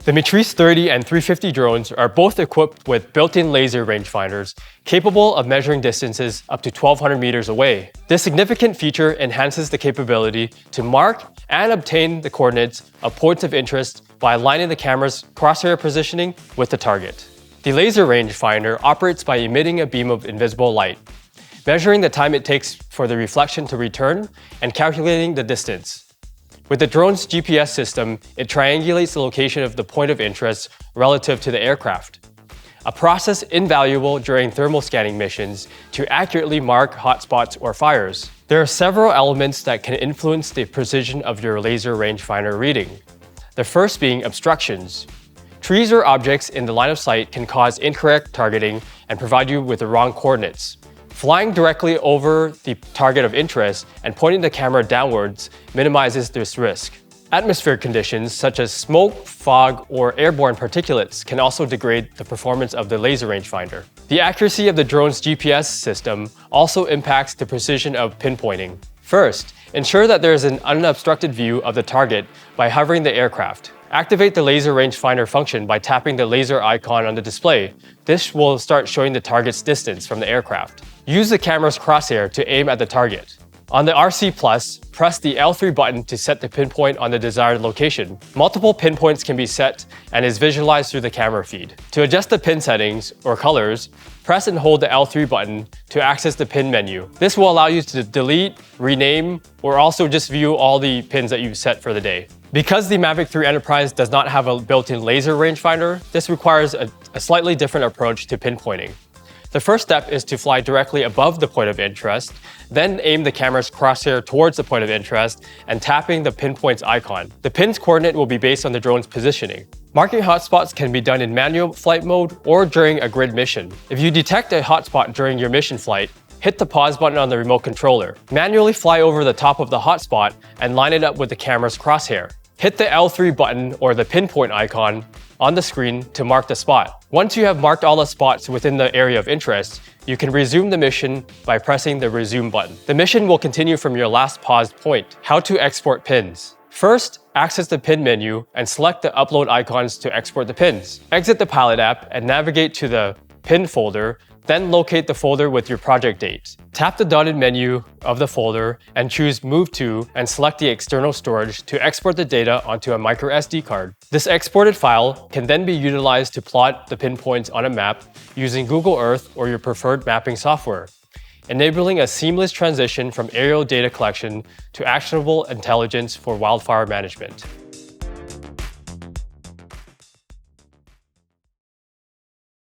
The Matrice 30 and 350 drones are both equipped with built-in laser rangefinders capable of measuring distances up to 1,200 meters away. This significant feature enhances the capability to mark and obtain the coordinates of points of interest by aligning the camera's crosshair positioning with the target. The laser rangefinder operates by emitting a beam of invisible light, measuring the time it takes for the reflection to return and calculating the distance. With the drone's GPS system, it triangulates the location of the point of interest relative to the aircraft, a process invaluable during thermal scanning missions to accurately mark hotspots or fires. There are several elements that can influence the precision of your laser rangefinder reading. The first being obstructions. Trees or objects in the line of sight can cause incorrect targeting and provide you with the wrong coordinates. Flying directly over the target of interest and pointing the camera downwards minimizes this risk. Atmospheric conditions such as smoke, fog, or airborne particulates can also degrade the performance of the laser rangefinder. The accuracy of the drone's GPS system also impacts the precision of pinpointing. First, ensure that there is an unobstructed view of the target by hovering the aircraft. Activate the laser rangefinder function by tapping the laser icon on the display. This will start showing the target's distance from the aircraft. Use the camera's crosshair to aim at the target. On the RC+, press the L3 button to set the pinpoint on the desired location. Multiple pinpoints can be set and is visualized through the camera feed. To adjust the pin settings or colors, press and hold the L3 button to access the pin menu. This will allow you to delete, rename, or also just view all the pins that you've set for the day. Because the Mavic 3 Enterprise does not have a built-in laser rangefinder, this requires a slightly different approach to pinpointing. The first step is to fly directly above the point of interest, then aim the camera's crosshair towards the point of interest and tapping the pinpoints icon. The pin's coordinate will be based on the drone's positioning. Marking hotspots can be done in manual flight mode or during a grid mission. If you detect a hotspot during your mission flight, hit the pause button on the remote controller. Manually fly over the top of the hotspot and line it up with the camera's crosshair. Hit the L3 button or the pinpoint icon on the screen to mark the spot. Once you have marked all the spots within the area of interest, you can resume the mission by pressing the resume button. The mission will continue from your last paused point. How to export pins. First, access the pin menu and select the upload icons to export the pins. Exit the Pilot app and navigate to the pin folder, then locate the folder with your project date. Tap the dotted menu of the folder and choose Move To and select the external storage to export the data onto a micro SD card. This exported file can then be utilized to plot the pinpoints on a map using Google Earth or your preferred mapping software, enabling a seamless transition from aerial data collection to actionable intelligence for wildfire management.